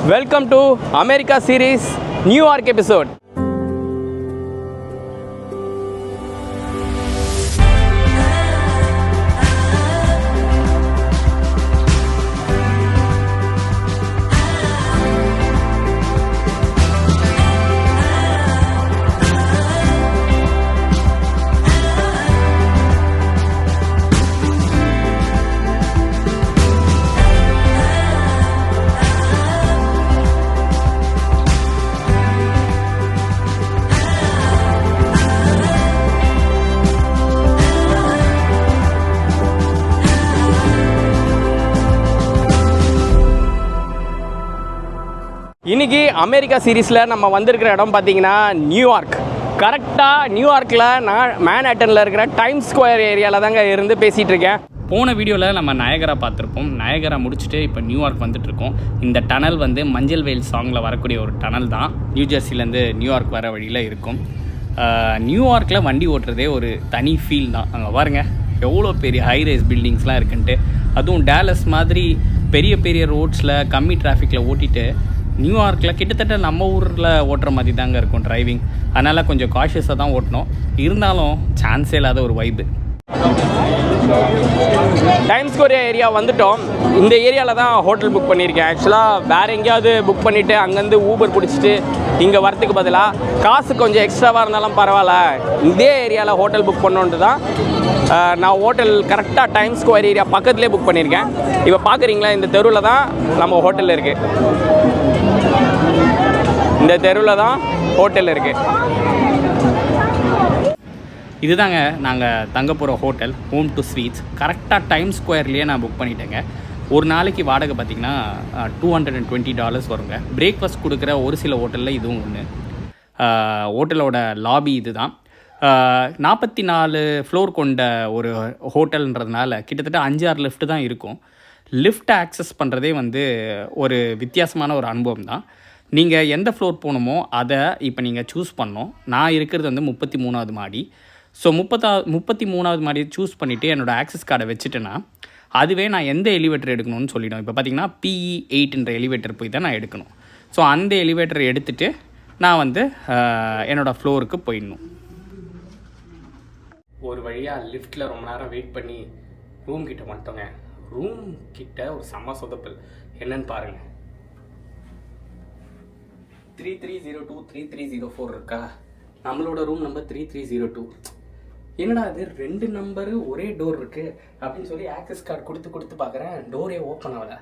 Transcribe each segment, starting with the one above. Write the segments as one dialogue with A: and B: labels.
A: Welcome to America series New York episode. இன்றைக்கி America சீரீஸில் நம்ம வந்திருக்கிற இடம் பார்த்திங்கன்னா நியூயார்க். கரெக்டாக நியூயார்க்கில் நான் மேன்ஹாட்டனில் இருக்கிற டைம்ஸ் ஸ்கொயர் ஏரியாவில் தாங்க இருந்து பேசிகிட்டு இருக்கேன்.
B: போன வீடியோவில் நம்ம நயகரா பார்த்துருப்போம். நயகரா முடிச்சுட்டு இப்போ நியூயார்க் வந்துட்டுருக்கோம். இந்த டனல் வந்து மஞ்சள் வெயில் சாங்கில் வரக்கூடிய ஒரு டனல் தான். நியூ ஜெர்சிலேருந்து நியூயார்க் வர வழியில் இருக்கும். நியூயார்க்கில் வண்டி ஓட்டுறதே ஒரு தனி ஃபீல் தான். அங்கே பாருங்கள் எவ்வளோ பெரிய ஹைரைஸ் பில்டிங்ஸ்லாம் இருக்குன்ட்டு. அதுவும் டேலஸ் மாதிரி பெரிய பெரிய ரோட்ஸில் கம்மி டிராஃபிக்கில் ஓட்டிட்டு நியூயார்க்கில் கிட்டத்தட்ட நம்ம ஊரில் ஓட்டுற மாதிரி தாங்க இருக்கும் டிரைவிங். அதனால் கொஞ்சம் காஷியஸாக தான் ஓட்டணும். இருந்தாலும் சான்ஸே இல்லாத ஒரு வைப்பு.
A: டைம்ஸ் ஸ்கொயர் ஏரியா வந்துட்டோம். இந்த ஏரியாவில் தான் ஹோட்டல் புக் பண்ணியிருக்கேன். ஆக்சுவலாக வேறு எங்கேயாவது புக் பண்ணிவிட்டு அங்கேருந்து ஊபர் பிடிச்சிட்டு இங்கே வரத்துக்கு பதிலாக காசு கொஞ்சம் எக்ஸ்ட்ராவாக இருந்தாலும் பரவாயில்ல, இதே ஏரியாவில் ஹோட்டல் புக் பண்ணோன்ட்டு தான் நான் ஹோட்டல் கரெக்டாக டைம்ஸ் ஸ்கொயர் ஏரியா பக்கத்துலேயே புக் பண்ணியிருக்கேன். இப்போ பார்க்குறீங்களா, இந்த தெருவில் தான் நம்ம ஹோட்டல் இருக்குது. இந்த தெருவில் தான் ஹோட்டல் இருக்குது.
B: இதுதாங்க நாங்கள் தங்க போகிற ஹோட்டல், ஹோம் டு ஸ்வீட்ஸ். கரெக்டாக டைம்ஸ் ஸ்கொயர்லேயே நான் புக் பண்ணிட்டேங்க. ஒரு நாளைக்கு வாடகை பார்த்திங்கன்னா $220 வருங்க. பிரேக்ஃபாஸ்ட் கொடுக்குற ஒரு சில ஹோட்டலில் இதுவும் ஒன்று. ஹோட்டலோட லாபி இது தான். 44 ஃப்ளோர் கொண்ட ஒரு ஹோட்டல்ன்றதுனால கிட்டத்தட்ட 5-6 லிஃப்ட் தான் இருக்கும். லிஃப்ட் ஆக்சஸ் பண்ணுறதே வந்து ஒரு வித்தியாசமான ஒரு அனுபவம் தான். நீங்கள் எந்த ஃப்ளோர் போகணுமோ அதை இப்போ நீங்கள் சூஸ் பண்ணணும். நான் இருக்கிறது வந்து 33வது மாடி. ஸோ 33வது மாடியை சூஸ் பண்ணிவிட்டு என்னோடய ஆக்சஸ் கார்டை வச்சுட்டேன்னா அதுவே நான் எந்த எலிவேட்டர் எடுக்கணும்னு சொல்லிவிடும். இப்போ பார்த்திங்கன்னா PE8 எலிவேட்டர் போய் தான் நான் எடுக்கணும். ஸோ அந்த எலிவேட்டரை எடுத்துகிட்டு நான் வந்து என்னோடய ஃப்ளோருக்கு போயிடணும். ஒரு வழியாக லிஃப்ட்டில் ரொம்ப நேரம் வெயிட் பண்ணி ரூம் கிட்ட வந்துட்டோங்க. ரூம் கிட்ட ஒரு செம்ம சொதப்பல் என்னன்னு பாருங்கள். 3302 3304 இருக்கா? நம்மளோட ரூம் நம்பர் 3302. என்னடா அது 2 நம்பரு ஒரே டோர் இருக்குது அப்படின்னு சொல்லி ஆக்சஸ் கார்டு கொடுத்து பார்க்குறேன். டோரே ஓப்பன் ஆகலை.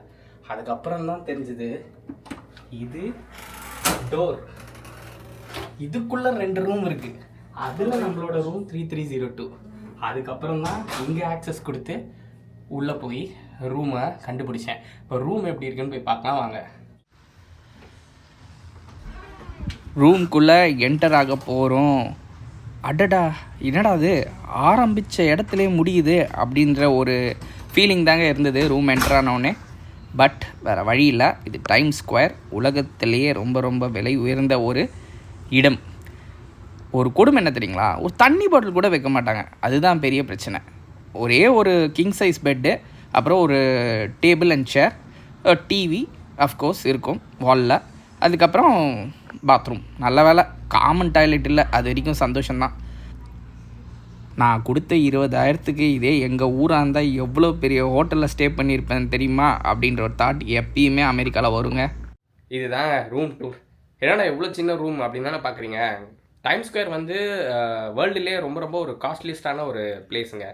B: அதுக்கப்புறம் தான் தெரிஞ்சுது இது டோர், இதுக்குள்ளே 2 ரூம் இருக்குது. அதில் நம்மளோட ரூம் 3302. அதுக்கப்புறம் தான் இங்கே ஆக்சஸ் கொடுத்து உள்ளே போய் ரூமை கண்டுபிடிச்சேன். இப்போ ரூம் எப்படி இருக்குன்னு போய் பார்க்கலாம் வாங்க. ரூம்குள்ளே என்டர் ஆக போகிறோம். அடடா, என்னடா அது ஆரம்பித்த இடத்துலே முடியுது அப்படின்ற ஒரு ஃபீலிங் தாங்க இருந்தது ரூம் என்டர் ஆனோடனே. பட் வேறு வழி இல்லை. இது டைம்ஸ் ஸ்கொயர், உலகத்திலேயே ரொம்ப ரொம்ப விலை உயர்ந்த ஒரு இடம். ஒரு கொடுமை என்ன தெரியுங்களா, ஒரு தண்ணி பாட்டில் கூட வைக்க மாட்டாங்க. அதுதான் பெரிய பிரச்சனை. ஒரே ஒரு கிங் சைஸ் பெட்டு, அப்புறம் ஒரு table and chair, TV of course இருக்கும் வாலில். அதுக்கப்புறம் பாத்ரூம். நல்ல வேலை காமன் டாய்லெட் இல்லை, அது வரைக்கும் சந்தோஷம்தான். நான் கொடுத்த 20,000க்கு இதே எங்கள் ஊராக இருந்தால் எவ்வளோ பெரிய ஹோட்டலில் ஸ்டே பண்ணியிருப்பேன் தெரியுமா அப்படின்ற ஒரு தாட் எப்பயுமே அமெரிக்காவில் வருங்க.
A: இதுதான் ரூம் டூர். என்னடா எவ்வளோ சின்ன ரூம் அப்படின்னு தானே பார்க்குறீங்க. டைம்ஸ் ஸ்கொயர் வந்து வேர்ல்டுலேயே ரொம்ப ரொம்ப ஒரு காஸ்ட்லியஸ்டான ஒரு பிளேஸுங்க.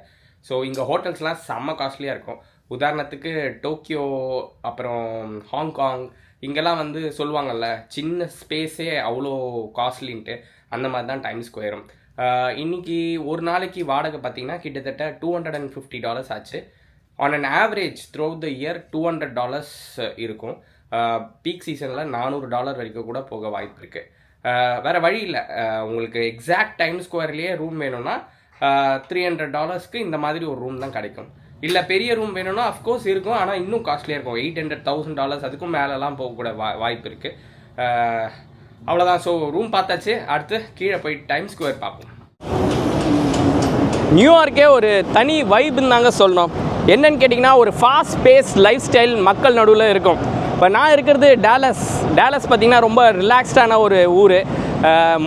A: ஸோ இங்கே ஹோட்டல்ஸ்லாம் செம்ம காஸ்ட்லியாக இருக்கும். உதாரணத்துக்கு டோக்கியோ, அப்புறம் ஹாங்காங், இங்கெல்லாம் வந்து சொல்லுவாங்கள்ல சின்ன ஸ்பேஸே அவ்வளோ காஸ்ட்லின்ட்டு, அந்த மாதிரி தான் டைம்ஸ் ஸ்கொயரும். இன்றைக்கி ஒரு நாளைக்கு வாடகை பார்த்திங்கன்னா கிட்டத்தட்ட $250 ஆச்சு. On an average through the year $200 இருக்கும். பீக் சீசனில் $400 வரைக்கும் கூட போக வாய்ப்பு இருக்குது. வேறு வழி இல்லை. உங்களுக்கு எக்ஸாக்ட் டைம்ஸ் ஸ்கொயர்லேயே ரூம் வேணும்னா $300க்கு இந்த மாதிரி ஒரு ரூம் தான் கிடைக்கும். இல்லை பெரிய ரூம் வேணும்னா அஃப்கோர்ஸ் இருக்கும், ஆனால் இன்னும் காஸ்ட்லியாக இருக்கும். $800,000 அதுக்கும் மேலெலாம் போகக்கூட வாய்ப்பு இருக்குது. அவ்வளோதான். ஸோ ரூம் பார்த்தாச்சு. அடுத்து கீழே போய் டைம்ஸ் ஸ்கொயர் பார்ப்போம். நியூயார்க்கே ஒரு தனி வைப்புன்னு தாங்க சொல்லணும். என்னன்னு கேட்டிங்கன்னா, ஒரு ஃபாஸ்ட் பேஸ் லைஃப் ஸ்டைல் மக்கள் நடுவில் இருக்கும். இப்போ நான் இருக்கிறது டேலஸ் பார்த்திங்கன்னா ரொம்ப ரிலாக்ஸ்டான ஒரு ஊர்.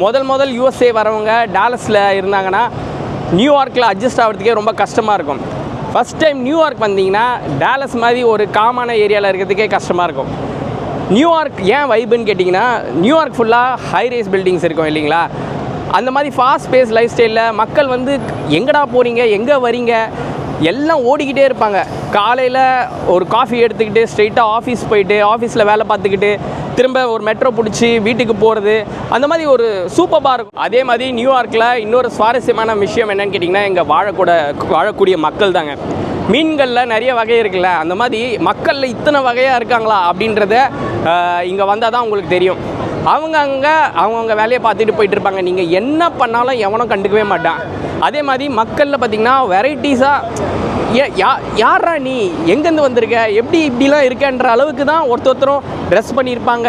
A: முதல் யூஎஸ்ஏ வரவங்க டாலஸில் இருந்தாங்கன்னா நியூயார்க்கில் அட்ஜஸ்ட் ஆகிறதுக்கே ரொம்ப கஷ்டமாக இருக்கும். ஃபஸ்ட் டைம் நியூயார்க் வந்தீங்கன்னா டேலஸ் மாதிரி ஒரு காமான ஏரியாவில் இருக்கிறதுக்கே கஷ்டமாக இருக்கும். நியூயார்க் ஏன் வைப்புன்னு கேட்டிங்கன்னா, நியூயார்க் ஃபுல்லாக ஹை ரைஸ் பில்டிங்ஸ் இருக்கும் இல்லைங்களா. அந்த மாதிரி ஃபாஸ்ட் பேஸ் லைஃப் ஸ்டைலில் மக்கள் வந்து எங்கடா போகிறீங்க, எங்கே வரீங்க, எல்லாம் ஓடிக்கிட்டே இருப்பாங்க. காலையில் ஒரு காஃபி எடுத்துக்கிட்டு ஸ்ட்ரெயிட்டாக ஆஃபீஸ் போயிட்டு ஆஃபீஸில் வேலை பார்த்துக்கிட்டு திரும்ப ஒரு மெட்ரோ பிடிச்சி வீட்டுக்கு போகிறது, அந்த மாதிரி ஒரு சூப்பராக இருக்கும். அதே மாதிரி நியூயார்க்கில் இன்னொரு சுவாரஸ்யமான விஷயம் என்னென்னு கேட்டிங்கன்னா, இங்கே வாழக்கூடிய மக்கள் தாங்க. மீன்களில் நிறைய வகை இருக்குல்ல, அந்த மாதிரி மக்களில் இத்தனை வகையாக இருக்காங்களா அப்படின்றத இங்கே வந்தால் தான் உங்களுக்கு தெரியும். அவங்கவுங்க வேலையை பார்த்துட்டு போயிட்டு இருப்பாங்க. நீங்கள் என்ன பண்ணாலும் எவனும் கண்டுக்கவே மாட்டான். அதே மாதிரி மக்களில் பார்த்திங்கன்னா வெரைட்டிஸாக யாரா நீ எங்கேருந்து வந்திருக்க, எப்படி இப்படிலாம் இருக்கன்ற அளவுக்கு தான் ஒருத்தரும் ட்ரெஸ் பண்ணியிருப்பாங்க.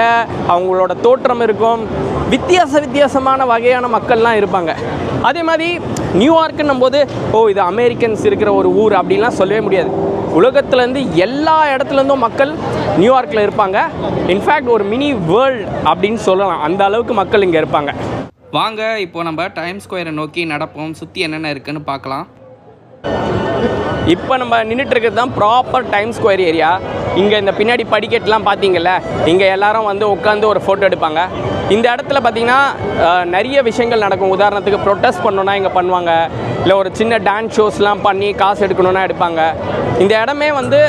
A: அவங்களோட தோற்றம் இருக்கும். வித்தியாசமான வகையான மக்கள்லாம் இருப்பாங்க. அதே மாதிரி நியூயார்க்குன்னும் போது இது அமெரிக்கன்ஸ் இருக்கிற ஒரு ஊர் அப்படின்லாம் சொல்லவே முடியாது. உலகத்துலேருந்து எல்லா இடத்துலேருந்தும் மக்கள் நியூயார்க்கில் இருப்பாங்க. இன்ஃபேக்ட் ஒரு மினி வேர்ல்டு அப்படின்னு சொல்லலாம், அந்த அளவுக்கு மக்கள் இங்கே இருப்பாங்க.
B: வாங்க இப்போ நம்ம டைம் ஸ்கொயரை நோக்கி நடப்போம். சுற்றி என்னென்ன இருக்குன்னு பார்க்கலாம்.
A: இப்போ நம்ம நின்றுட்டு இருக்கிறது தான் ப்ராப்பர் டைம் ஸ்கொயர் ஏரியா. இங்கே இந்த பின்னாடி படிக்கட்டுலாம் பார்த்தீங்கல்ல, இங்கே எல்லாரும் வந்து உட்காந்து ஒரு ஃபோட்டோ எடுப்பாங்க. இந்த இடத்துல பார்த்திங்கன்னா நிறைய விஷயங்கள் நடக்கும். உதாரணத்துக்கு ப்ரொட்டஸ்ட் பண்ணணுன்னா இங்கே பண்ணுவாங்க, இல்லை ஒரு சின்ன டான்ஸ் ஷோஸ்லாம் பண்ணி காசு எடுக்கணுன்னா எடுப்பாங்க. இந்த இடமே வந்து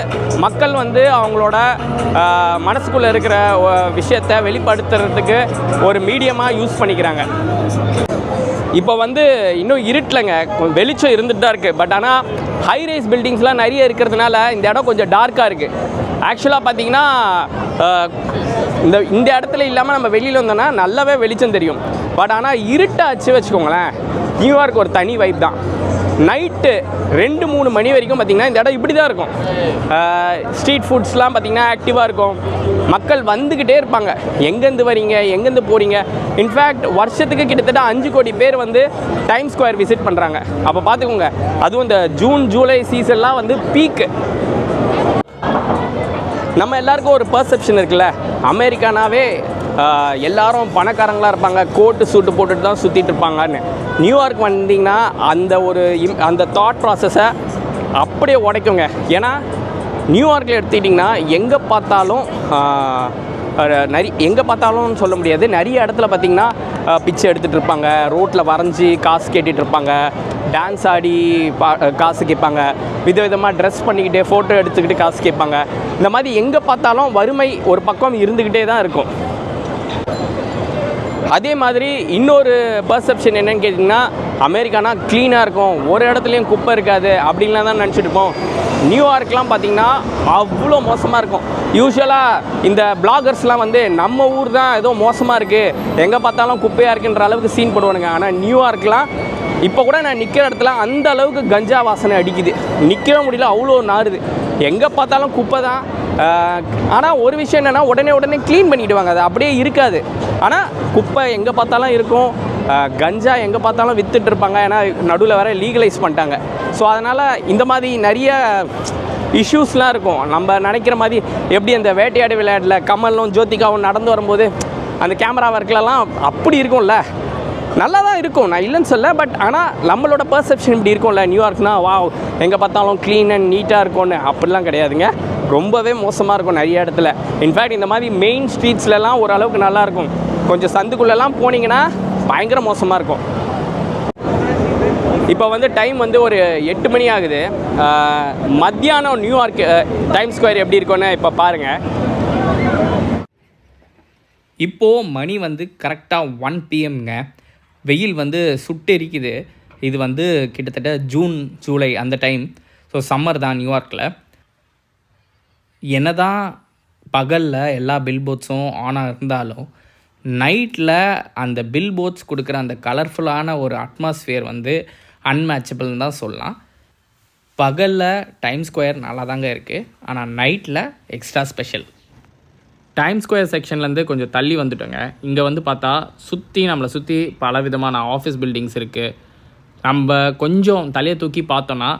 A: மக்கள் வந்து அவங்களோட மனசுக்குள்ளே இருக்கிற விஷயத்தை வெளிப்படுத்துறதுக்கு ஒரு மீடியமாக யூஸ் பண்ணிக்கிறாங்க. இப்போ வந்து இன்னும் இருட்டலைங்க, வெளிச்சம் இருந்துட்டு தான் இருக்குது. பட் ஆனால் ஹை ரைஸ் பில்டிங்ஸ்லாம் நிறைய இருக்கிறதுனால இந்த இடம் கொஞ்சம் டார்க்காக இருக்குது. ஆக்சுவலாக பார்த்திங்கன்னா இந்த இடத்துல இல்லாமல் நம்ம வெளியில் வந்தோன்னா நல்லாவே வெளிச்சம் தெரியும். பட் ஆனால் இருட்டாச்சு வச்சுக்கோங்களேன், நியூயார்க் ஒரு தனி வைப் தான். நைட்டு 2-3 மணி வரைக்கும் பார்த்திங்கன்னா இந்த இடம் இப்படி தான் இருக்கும். ஸ்ட்ரீட் ஃபுட்ஸ்லாம் பார்த்திங்கன்னா ஆக்டிவாக இருக்கும். மக்கள் வந்துக்கிட்டே இருப்பாங்க. எங்கேருந்து வரீங்க, எங்கேருந்து போகிறீங்க. இன்ஃபேக்ட் வருஷத்துக்கு கிட்டத்தட்ட 5 கோடி பேர் வந்து டைம் ஸ்கொயர் விசிட் பண்ணுறாங்க. அப்போ பார்த்துக்கோங்க, அதுவும் இந்த ஜூன் ஜூலை சீசன்லாம் வந்து பீக்கு. நம்ம எல்லாருக்கும் ஒரு பர்செப்ஷன் இருக்குல்ல, அமெரிக்கானாவே எல்லாரும் பணக்காரங்களாக இருப்பாங்க, கோட்டு சூட்டு போட்டுட்டு தான் சுற்றிட்டு இருப்பாங்கன்னு. நியூயார்க் வந்தீங்கன்னா அந்த தாட் ப்ராசஸை அப்படியே உடைக்குங்க. ஏன்னா நியூயார்க்கில் எடுத்துக்கிட்டிங்கன்னா எங்கே பார்த்தாலும் சொல்ல முடியாது, நிறைய இடத்துல பார்த்திங்கன்னா பிச்சை எடுத்துகிட்டு இருப்பாங்க, ரோட்டில் வரைஞ்சி காசு கேட்டுட்டு இருப்பாங்க, டான்ஸ் ஆடி காசு கேட்பாங்க, விதவிதமாக ட்ரெஸ் பண்ணிக்கிட்டு ஃபோட்டோ எடுத்துக்கிட்டு காசு கேட்பாங்க. இந்த மாதிரி எங்கே பார்த்தாலும் வறுமை ஒரு பக்கம் இருந்துக்கிட்டே தான் இருக்கும். அதே மாதிரி இன்னொரு பர்செப்ஷன் என்னென்னு கேட்டிங்கன்னா, அமெரிக்கானா க்ளீனாக இருக்கும், ஒரு இடத்துலையும் குப்பை இருக்காது அப்படின்லாம் தான் நினச்சிட்டு இருப்போம். நியூயார்க்லாம் பார்த்திங்கன்னா அவ்வளோ மோசமாக இருக்கும். யூஸ்வலாக இந்த பிளாகர்ஸ்லாம் வந்து நம்ம ஊர் தான் ஏதோ மோசமாக இருக்குது, எங்கே பார்த்தாலும் குப்பையாக இருக்குன்ற அளவுக்கு சீன் போடுவானுங்க. ஆனால் நியூயார்க்லாம் இப்போ கூட நான் நிற்கிற இடத்துல அந்த அளவுக்கு கஞ்சா வாசனை அடிக்குது, நிற்கவே முடியல, அவ்வளோ நாறுது. எங்கே பார்த்தாலும் குப்பை தான். ஆனால் ஒரு விஷயம் என்னென்னா, உடனே க்ளீன் பண்ணிவிடுவாங்க, அது அப்படியே இருக்காது. ஆனால் குப்பை எங்கே பார்த்தாலும் இருக்கும். கஞ்சா எங்கே பார்த்தாலும் விற்றுட்டு இருப்பாங்க, ஏன்னா நடுவில் வேறு லீகலைஸ் பண்ணிட்டாங்க. ஸோ அதனால் இந்த மாதிரி நிறைய இஷ்யூஸ்லாம் இருக்கும். நம்ம நினைக்கிற மாதிரி எப்படி அந்த வேட்டையாடு விளையாடல கமலும் ஜோதிகாவும் நடந்து வரும்போது அந்த கேமரா ஒர்க்லலாம் அப்படி இருக்கும்ல, நல்லா தான் இருக்கும், நான் இல்லைன்னு சொல்ல. பட் ஆனால் நம்மளோட பர்செப்ஷன் இப்படி இருக்கும்ல, நியூயார்க்னா எங்கே பார்த்தாலும் க்ளீன் அண்ட் நீட்டாக இருக்கும்னு. அப்படிலாம் கிடையாதுங்க, ரொம்பவே மோசமாக இருக்கும் நிறைய இடத்துல. இன்ஃபேக்ட் இந்த மாதிரி மெயின் ஸ்ட்ரீட்ஸ்லலாம் ஓரளவுக்கு நல்லாயிருக்கும், கொஞ்சம் சந்துக்குள்ளெல்லாம் போனீங்கன்னா பயங்கர மோசமாக இருக்கும். இப்போ வந்து டைம் வந்து ஒரு 8 மணி ஆகுது. மத்தியானம் நியூயார்க் டைம் ஸ்கொயர் எப்படி இருக்குன்னு இப்போ பாருங்கள்.
B: இப்போது மணி வந்து கரெக்டாக 1 PM-ங்க. வெயில் வந்து சுட்டெரிக்குது. இது வந்து கிட்டத்தட்ட ஜூன் ஜூலை அந்த டைம். ஸோ சம்மர் தான் நியூயார்க்கில். என்ன தான் பகலில் எல்லா பில்போர்ட்ஸும் ஆனாக இருந்தாலும் நைட்டில் அந்த பில்போர்ட்ஸ் கொடுக்குற அந்த கலர்ஃபுல்லான ஒரு அட்மாஸ்ஃபியர் வந்து அன்மேட்சபிள்னு தான் சொல்லலாம். பகலில் டைம் ஸ்கொயர் நல்லா தாங்க இருக்குது, ஆனால் நைட்டில் எக்ஸ்ட்ரா ஸ்பெஷல். டைம் ஸ்கொயர் செக்ஷன்லேருந்து கொஞ்சம் தள்ளி வந்துட்டோங்க. இங்கே வந்து பார்த்தா நம்மளை சுற்றி பல விதமான ஆஃபீஸ் பில்டிங்ஸ் இருக்குது. நம்ம கொஞ்சம் தலையை தூக்கி பார்த்தோன்னா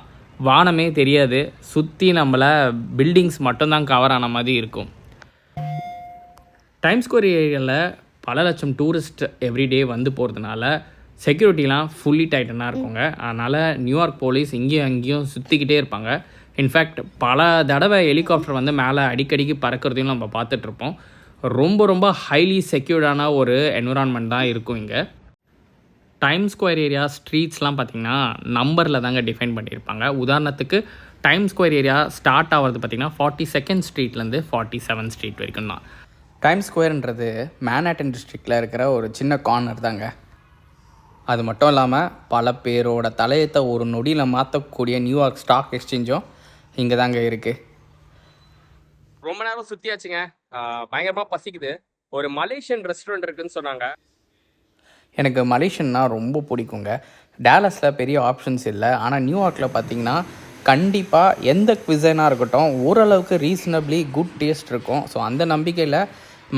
B: வானமே தெரியாது, சுற்றி நம்மளை பில்டிங்ஸ் மட்டும்தான் கவர் ஆன மாதிரி இருக்கும். டைம்ஸ் ஸ்கொயர் ஏரியாவில் பல லட்சம் டூரிஸ்ட் எவ்ரிடே வந்து போகிறதுனால செக்யூரிட்டிலாம் ஃபுல்லி டைட்டனாக இருக்குங்க. அதனால் நியூயார்க் போலீஸ் இங்கேயும் அங்கேயும் சுற்றிக்கிட்டே இருப்பாங்க. இன்ஃபேக்ட் பல தடவை ஹெலிகாப்டர் வந்து மேலே அடிக்கடிக்கு பறக்கிறதையும் நம்ம பார்த்துட்ருப்போம். ரொம்ப ரொம்ப ஹைலி செக்யூர்டான ஒரு என்விரான்மெண்ட் தான் இருக்கும் இங்கே. டைம்ஸ் ஸ்கொயர் ஏரியா ஸ்ட்ரீட்ஸ்லாம் பார்த்திங்கன்னா நம்பரில் தாங்க டிஃபைன் பண்ணியிருப்பாங்க. உதாரணத்துக்கு டைம்ஸ் ஸ்கொயர் ஏரியா ஸ்டார்ட் ஆகிறது பார்த்திங்கன்னா 42nd ஸ்ட்ரீட்லேருந்து 47th ஸ்ட்ரீட் வரைக்கும் தான். டைம்ஸ் ஸ்கொயர்ன்றது மேன்ஹாட்டன் டிஸ்ட்ரிக்டில் இருக்கிற ஒரு சின்ன கார்னர் தாங்க. அது மட்டும் இல்லாமல் பல பேரோட தலையத்தை ஒரு நொடியில் மாற்றக்கூடிய நியூயார்க் ஸ்டாக் எக்ஸ்சேஞ்சும் இங்கே தாங்க இருக்குது.
A: ரொம்ப நேரம் சுற்றியாச்சுங்க. பயங்கரமாக பசிக்குது. ஒரு மலேசியன் ரெஸ்டாரண்ட் இருக்குதுன்னு சொன்னாங்க.
B: எனக்கு மலேசியன்னா ரொம்ப பிடிக்குங்க. டேலஸில் பெரிய ஆப்ஷன்ஸ் இல்லை. ஆனால் நியூயார்க்கில் பார்த்திங்கன்னா கண்டிப்பாக எந்த குவிசனாக இருக்கட்டும் ஓரளவுக்கு ரீசனபிளி குட் டேஸ்ட் இருக்கும். ஸோ அந்த நம்பிக்கையில்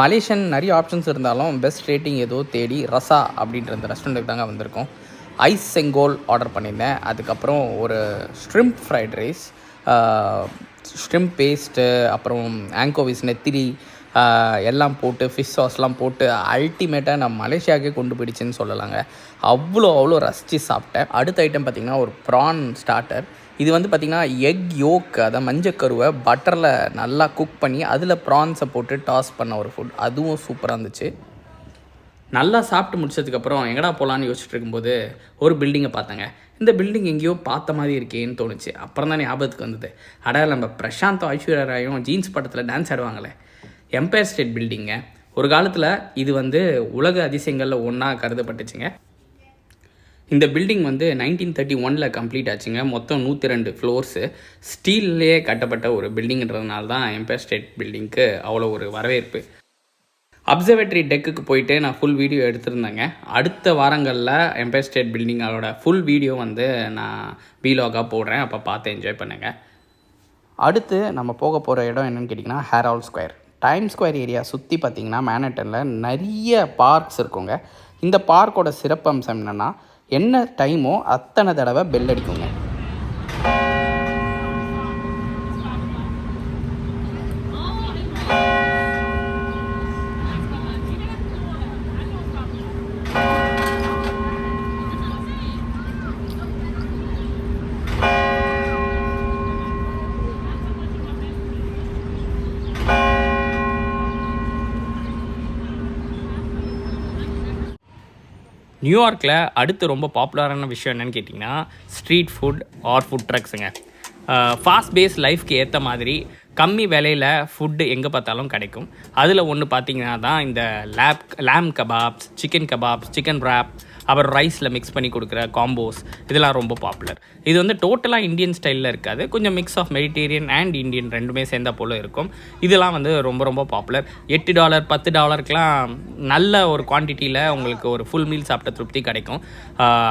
B: மலேசியன் நிறைய ஆப்ஷன்ஸ் இருந்தாலும் பெஸ்ட் ரேட்டிங் ஏதோ தேடி ரசா அப்படின்ற அந்த ரெஸ்டாரண்ட்டுக்கு தாங்க வந்திருக்கோம். ஐஸ் செங்கோல் ஆர்டர் பண்ணியிருந்தேன். அதுக்கப்புறம் ஒரு shrimp fried rice, shrimp paste, அப்புறம் ஆங்கோவிஸ் நெத்திலி எல்லாம் போட்டு ஃபிஷ் சாஸ்லாம் போட்டு அல்டிமேட்டாக நான் மலேசியாவுக்கே கொண்டு போயிடுச்சுன்னு சொல்லலாங்க. அவ்வளோ ரசித்து சாப்பிட்டேன். அடுத்த ஐட்டம் பார்த்திங்கன்னா ஒரு ப்ரான் ஸ்டார்டர். இது வந்து பார்த்திங்கன்னா எக் யோக், அதை மஞ்சக்கருவை பட்டரில் நல்லா குக் பண்ணி அதில் ப்ரான்ஸை போட்டு டாஸ் பண்ண ஒரு ஃபுட். அதுவும் சூப்பராக இருந்துச்சு. நல்லா சாப்பிட்டு முடிச்சதுக்கப்புறம் எங்கடா போகலான்னு யோசிச்சுட்டு இருக்கும்போது ஒரு பில்டிங்கை பார்த்தேங்க. இந்த பில்டிங் எங்கேயோ பார்த்த மாதிரி இருக்கேன்னு தோணுச்சு. அப்புறம் தான் ஞாபகத்துக்கு வந்தது, நம்ம பிரசாந்த் ஐஸ்வர்யா ராயும் ஜீன்ஸ் படத்தில் டான்ஸ் ஆடுவாங்களே, எம்பயர் ஸ்டேட் பில்டிங்க. ஒரு காலத்தில் இது வந்து உலக அதிசயங்களில் ஒன்றா கருதப்பட்டுச்சுங்க. இந்த பில்டிங் வந்து 1931 கம்ப்ளீட் ஆச்சுங்க. மொத்தம் 102 ஃப்ளோர்ஸு. ஸ்டீல்லையே கட்டப்பட்ட ஒரு பில்டிங்கிறதுனால தான் எம்பயர் ஸ்டேட் பில்டிங்க்கு அவ்வளோ ஒரு வரவேற்பு. அப்சர்வேட்டரி டெக்குக்கு போயிட்டு நான் ஃபுல் வீடியோ எடுத்திருந்தேங்க. அடுத்த வாரங்களில் எம்பயர் ஸ்டேட் பில்டிங்கோட ஃபுல் வீடியோ வந்து நான் வீலாகாக போடுறேன். அப்போ பார்த்து என்ஜாய் பண்ணுங்கள். அடுத்து நம்ம போக போகிற இடம் என்னென்னு கேட்டிங்கன்னா Herald Square. Times Square area சுற்றி பார்த்திங்கன்னா மேன்ஹாட்டனில் நிறைய பார்க்ஸ் இருக்குங்க. இந்த பார்க்கோட சிறப்பம்சம் என்னென்னா என்ன டைமோ அத்தனை தடவை பெல் அடிக்குங்க. நியூயார்க்கில் அடுத்து ரொம்ப பாப்புலரான விஷயம் என்னென்னு கேட்டிங்கன்னா ஸ்ட்ரீட் ஃபுட் ஆர் ஃபுட் ட்ரக்ஸுங்க. ஃபாஸ்ட் பேஸ் லைஃப்க்கு ஏற்ற மாதிரி கம்மி விலையில் ஃபுட்டு எங்கே பார்த்தாலும் கிடைக்கும். அதில் ஒன்று பார்த்திங்கன்னா தான் இந்த lamb kebabs, chicken kebabs, chicken wrap, அப்புறம் ரைஸில் மிக்ஸ் பண்ணி கொடுக்குற காம்போஸ், இதெல்லாம் ரொம்ப பாப்புலர். இது வந்து டோட்டலாக இந்தியன் ஸ்டைலில் இருக்காது, கொஞ்சம் mix of Mediterranean and Indian ரெண்டுமே சேர்ந்த போல் இருக்கும். இதெல்லாம் வந்து ரொம்ப ரொம்ப பாப்புலர். $8 $10 நல்ல ஒரு குவான்டிட்டியில் உங்களுக்கு ஒரு ஃபுல் மீல் சாப்பிட்ட திருப்தி கிடைக்கும்.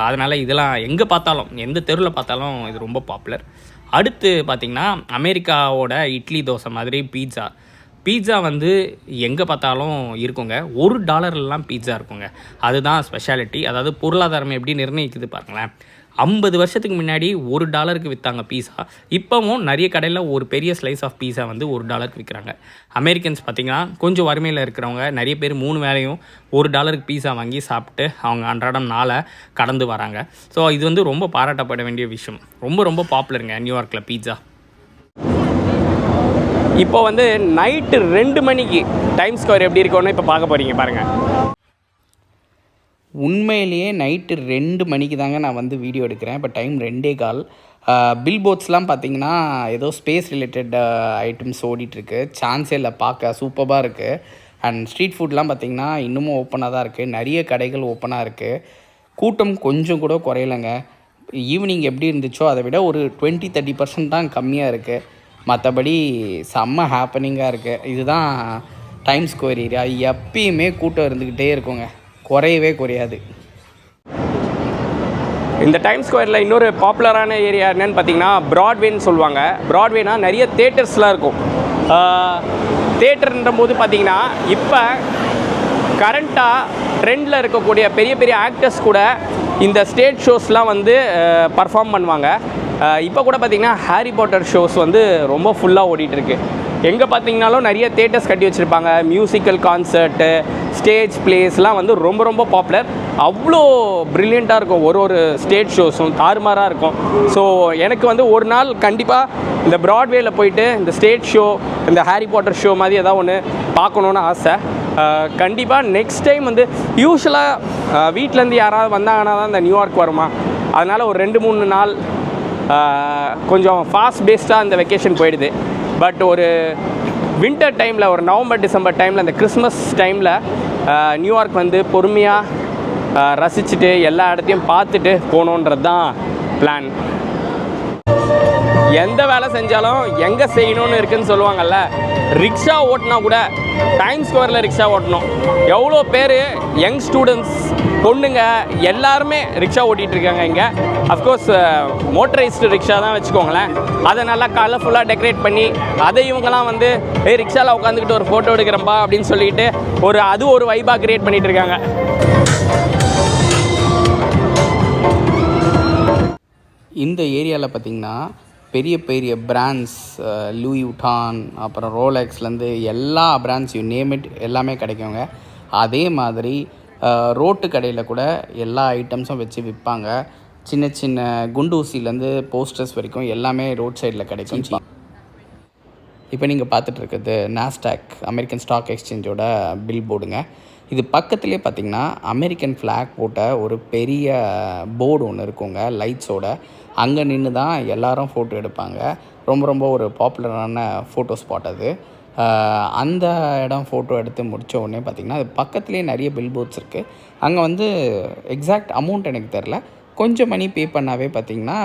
B: அதனால் இதெல்லாம் எங்கே பார்த்தாலும் எந்த தெருவில் பார்த்தாலும் இது ரொம்ப பாப்புலர். அடுத்து பார்த்திங்கன்னா அமெரிக்காவோட இட்லி தோசை மாதிரி பீட்சா வந்து எங்கே பார்த்தாலும் இருக்குங்க. $1 பீட்சா இருக்குங்க. அதுதான் ஸ்பெஷாலிட்டி. அதாவது பொருளாதாரம் எப்படி நிர்ணயிக்குது பாருங்களேன். 50 வருஷத்துக்கு முன்னாடி $1 விற்றாங்க பீஸா. இப்போவும் நிறைய கடையில் ஒரு பெரிய ஸ்லைஸ் ஆஃப் பீஸா வந்து $1 விற்கிறாங்க. அமெரிக்கன்ஸ் பார்த்திங்கன்னா கொஞ்சம் வறுமையில் இருக்கிறவங்க நிறைய பேர் 3 வேளையும் $1 பீஸா வாங்கி சாப்பிட்டு அவங்க அன்றாடம் நாளை கடந்து வராங்க. ஸோ இது வந்து ரொம்ப பாராட்டப்பட வேண்டிய விஷயம். ரொம்ப ரொம்ப பாப்புலருங்க நியூயார்க்கில் பீட்சா. இப்போ வந்து நைட்டு 2 மணிக்கு டைம்ஸ் ஸ்கொயர் எப்படி இருக்குன்னு இப்போ பார்க்க போகிறீங்க பாருங்கள். உண்மையிலேயே நைட்டு 2 மணிக்கு தாங்க நான் வந்து வீடியோ எடுக்கிறேன். இப்போ டைம் 2:15. பில் போர்ட்ஸ்லாம் பார்த்திங்கன்னா ஏதோ ஸ்பேஸ் ரிலேட்டட் ஐட்டம்ஸ் ஓடிட்டுருக்கு. சான்ஸே இல்லை, பார்க்க சூப்பராக இருக்குது. அண்ட் ஸ்ட்ரீட் ஃபுட்லாம் பார்த்திங்கன்னா இன்னமும் ஓப்பனாக தான் இருக்குது. நிறைய கடைகள் ஓப்பனாக இருக்குது. கூட்டம் கொஞ்சம் கூட குறையலைங்க. ஈவினிங் எப்படி இருந்துச்சோ அதை விட ஒரு 20-30% தான் கம்மியாக இருக்குது. மற்றபடி செம்ம ஹாப்பனிங்காக இருக்குது. இதுதான் டைம்ஸ் ஸ்கொயர் ஏரியா. எப்பயுமே கூட்டம் இருந்துக்கிட்டே இருக்குங்க, குறையாது.
A: இந்த டைம்ஸ் ஸ்கொயரில் இன்னொரு பாப்புலரான ஏரியா என்னென்னு பார்த்தீங்கன்னா ப்ராட்வேன்னு சொல்லுவாங்க. ப்ராட்வேனா நிறைய தேட்டர்ஸ்லாம் இருக்கும். தேட்டர்ன்ற போது பார்த்திங்கன்னா இப்போ கரண்ட்டாக ட்ரெண்டில் இருக்கக்கூடிய பெரிய பெரிய ஆக்டர்ஸ் கூட இந்த ஸ்டேஜ் ஷோஸ்லாம் வந்து பர்ஃபார்ம் பண்ணுவாங்க. இப்போ கூட பார்த்திங்கன்னா ஹாரி பாட்டர் ஷோஸ் வந்து ரொம்ப ஃபுல்லாக ஓடிட்டுருக்கு. எங்கே பார்த்தீங்கனாலும் நிறைய தேட்டர்ஸ் கட்டி வச்சுருப்பாங்க. மியூசிக்கல் கான்சர்ட்டு, ஸ்டேஜ் பிளேஸ்லாம் வந்து ரொம்ப ரொம்ப பாப்புலர். அவ்வளோ ப்ரில்லியண்ட்டாக இருக்கும். ஒரு ஸ்டேஜ் ஷோஸும் தாறுமாறாக இருக்கும். ஸோ எனக்கு வந்து ஒரு நாள் கண்டிப்பாக இந்த ப்ராட்வேல போயிட்டு இந்த ஸ்டேஜ் ஷோ, இந்த ஹாரி பாட்டர் ஷோ மாதிரி ஏதாவது ஒன்று பார்க்கணுன்னு ஆசை. கண்டிப்பாக நெக்ஸ்ட் டைம் வந்து யூஸ்வலாக வீட்டிலேருந்து யாராவது வந்தாங்கன்னா தான் இந்த நியூயார்க் வருமா, அதனால் ஒரு 2-3 நாள் கொஞ்சம் ஃபாஸ்ட் பேஸ்டாக இந்த வெக்கேஷன் போயிடுது. பட் ஒரு வின்டர் டைமில், ஒரு நவம்பர் டிசம்பர் டைமில், அந்த கிறிஸ்மஸ் டைமில் நியூயார்க் வந்து பொறுமையாக ரசிச்சுட்டு எல்லா இடத்தையும் பார்த்துட்டு போகணுன்றது தான் பிளான். எந்த வேலை செஞ்சாலும் எங்கே செய்யணும்னு இருக்குதுன்னு சொல்லுவாங்கள்ல, ரிக்ஷா ஓட்டினா கூட டைம் ஸ்கொயரில் ரிக்ஷா ஓட்டணும். எவ்வளோ பேர் யங் ஸ்டூடெண்ட்ஸ், பொண்ணுங்க எல்லாருமே ரிக்ஷா ஓட்டிகிட்டு இருக்காங்க இங்கே. அஃப்கோர்ஸ் மோட்டரைஸ்டு ரிக்ஷா தான் வச்சுக்கோங்களேன். அதை நல்லா கலர்ஃபுல்லாக டெக்கரேட் பண்ணி அதை இவங்கெல்லாம் வந்து ரிக்ஷாவில் உட்காந்துக்கிட்டு ஒரு ஃபோட்டோ எடுக்கிறப்பா அப்படின்னு சொல்லிட்டு அது ஒரு வைபாக க்ரியேட் பண்ணிகிட்டு இருக்காங்க.
B: இந்த ஏரியாவில் பார்த்திங்கன்னா பெரிய பெரிய பிராண்ட்ஸ், லூயி வுட்டான், அப்புறம் ரோலெக்ஸ்லேருந்து எல்லா பிராண்ட்ஸ் யூ நேம் இட் எல்லாமே கிடைக்குங்க. அதே மாதிரி ரோட்டு கடையில் கூட எல்லா ஐட்டம்ஸும் வச்சு விற்பாங்க. சின்ன சின்ன குண்டூசிலேருந்து போஸ்டர்ஸ் வரைக்கும் எல்லாமே ரோட் சைடில் கிடைக்கும். இப்போ நீங்கள் பார்த்துட்டு இருக்கிறது நாஸ்டாக், அமெரிக்கன் ஸ்டாக் எக்ஸ்சேஞ்சோட பில் போர்டுங்க. இது பக்கத்துலேயே பார்த்திங்கன்னா அமெரிக்கன் ஃப்ளாக் போட்ட ஒரு பெரிய போர்டு ஒன்று இருக்குங்க லைட்ஸோட. அங்கே நின்று தான் எல்லோரும் ஃபோட்டோ எடுப்பாங்க. ரொம்ப ரொம்ப ஒரு பாப்புலரான ஃபோட்டோ ஸ்பாட் அது. அந்த இடம் ஃபோட்டோ எடுத்து முடித்த உடனே பார்த்திங்கன்னா அது பக்கத்துலேயே நிறைய பில் போர்ட்ஸ் இருக்குது. அங்கே வந்து எக்ஸாக்ட் அமௌண்ட் எனக்கு தெரில, கொஞ்சம் மணி பே பண்ணாவே பார்த்திங்கன்னா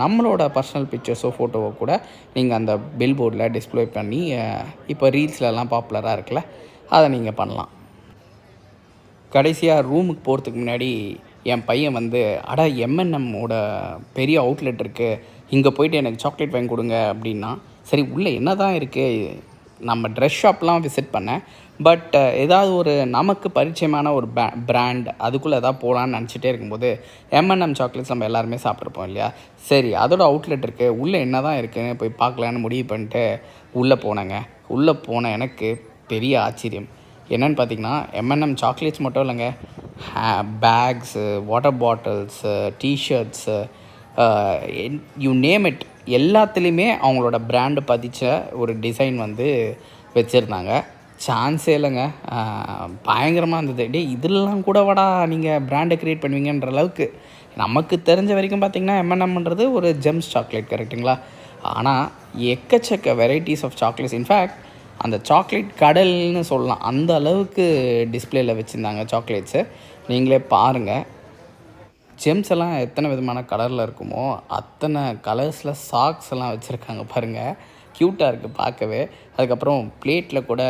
B: நம்மளோட பர்சனல் பிக்சர்ஸோ ஃபோட்டோவோ கூட நீங்கள் அந்த பில் போர்டில் டிஸ்ப்ளே பண்ணி, இப்போ ரீல்ஸ்லலாம் பாப்புலராக இருக்குல்ல, அதை நீங்கள் பண்ணலாம். கடைசியாக ரூமுக்கு போகிறதுக்கு முன்னாடி என் பையன் வந்து, அடா M&Mோட பெரிய அவுட்லெட் இருக்குது, இங்கே போய்ட்டு எனக்கு சாக்லேட் வாங்கி கொடுங்க அப்படின்னா, சரி உள்ளே என்ன தான் இருக்குது, நம்ம ட்ரெஸ் ஷாப்லாம் விசிட் பண்ணேன். பட் ஏதாவது ஒரு நமக்கு பரிச்சயமான ஒரு பிராண்ட் அதுக்குள்ளே எதாவது போகலான்னு நினச்சிட்டே இருக்கும்போது M&M சாக்லேட்ஸ் நம்ம எல்லாருமே சாப்பிட்ருப்போம் இல்லையா. சரி அதோட அவுட்லெட் இருக்குது, உள்ளே என்ன தான் இருக்குதுன்னு போய் பார்க்கலான்னு முடிவு பண்ணிட்டு உள்ளே போனேங்க. உள்ளே போன எனக்கு பெரிய ஆச்சரியம் என்னென்னு பார்த்திங்கன்னா, M&M சாக்லேட்ஸ் மட்டும் இல்லைங்க, bags, water bottles, T-shirts, you name it எல்லாத்துலேயுமே அவங்களோட பிராண்டு பதிச்ச ஒரு டிசைன் வந்து வச்சுருந்தாங்க. சான்ஸே இல்லைங்க, பயங்கரமாக இருந்தது. இதெல்லாம் கூட வாடா நீங்கள் பிராண்டை க்ரியேட் பண்ணுவீங்கன்ற அளவுக்கு. நமக்கு தெரிஞ்ச வரைக்கும் பார்த்திங்கன்னா M&Mன்றது ஒரு ஜெம்ஸ் சாக்லேட், கரெக்டுங்களா? ஆனால் எக்கச்சக்க வெரைட்டிஸ் ஆஃப் சாக்லேட்ஸ். இன்ஃபேக்ட் அந்த சாக்லேட் கடல்னு சொல்லலாம், அந்த அளவுக்கு டிஸ்பிளேயில் வச்சுருந்தாங்க சாக்லேட்ஸு. நீங்களே பாருங்கள், ஜெம்ஸ் எல்லாம் எத்தனை விதமான கலரில் இருக்குமோ அத்தனை கலர்ஸில் சாக்ஸ் எல்லாம் வச்சுருக்காங்க பாருங்கள். க்யூட்டாக இருக்குது பார்க்கவே. அதுக்கப்புறம் பிளேட்டில் கூட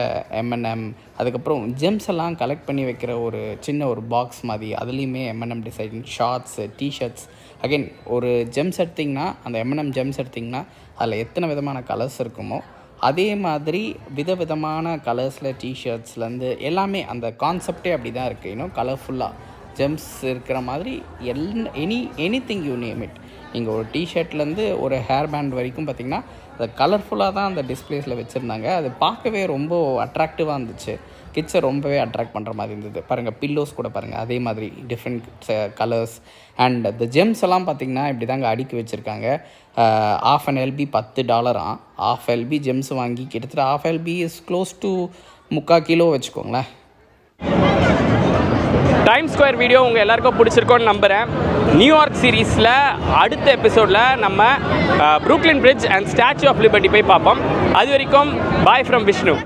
B: M&M, அதுக்கப்புறம் ஜெம்ஸ் எல்லாம் கலெக்ட் பண்ணி வைக்கிற ஒரு சின்ன ஒரு பாக்ஸ் மாதிரி, அதுலேயுமே M&M design shorts, T-shirts. Again ஒரு ஜெம்ஸ் எடுத்திங்கன்னா, அந்த M&M ஜெம்ஸ் எடுத்திங்கன்னா அதில் எத்தனை விதமான கலர்ஸ் இருக்குமோ அதே மாதிரி விதவிதமான கலர்ஸில் டிஷர்ட்ஸ்லேருந்து எல்லாமே அந்த கான்செப்டே அப்படி தான் இருக்குது. இன்னும் கலர்ஃபுல்லாக ஜெம்ஸ் இருக்கிற மாதிரி எனிதிங் யூ நேம் இட். நீங்கள் ஒரு டிஷர்ட்லேருந்து ஒரு ஹேர் பேண்ட் வரைக்கும் பார்த்திங்கன்னா அது கலர்ஃபுல்லாக தான் அந்த டிஸ்பிளேஸில் வச்சுருந்தாங்க. அது பார்க்கவே ரொம்ப அட்ராக்டிவாக இருந்துச்சு. கிட்ஸை ரொம்பவே அட்ராக்ட் பண்ணுற மாதிரி இருந்தது. பாருங்கள், பில்லோஸ் கூட பாருங்கள் அதே மாதிரி டிஃப்ரெண்ட் கலர்ஸ். அண்ட் இந்த ஜெம்ஸ் எல்லாம் பார்த்திங்கன்னா இப்படி தாங்க அடுக்கி வச்சுருக்காங்க. ½ LB $10. ½ LB ஜெம்ஸ் வாங்கி கிட்டத்தட்ட ½ LB is close to 3/4 kilo வச்சுக்கோங்களேன்.
A: டைம் ஸ்கொயர் வீடியோ உங்கள் எல்லாருக்கும் பிடிச்சிருக்கோன்னு நம்புகிறேன். நியூயார்க் சீரீஸில் அடுத்த எபிசோடில் நம்ம Brooklyn Bridge and Statue of Liberty போய் பார்ப்போம். அது வரைக்கும் பாய் ஃப்ரம் விஷ்ணு.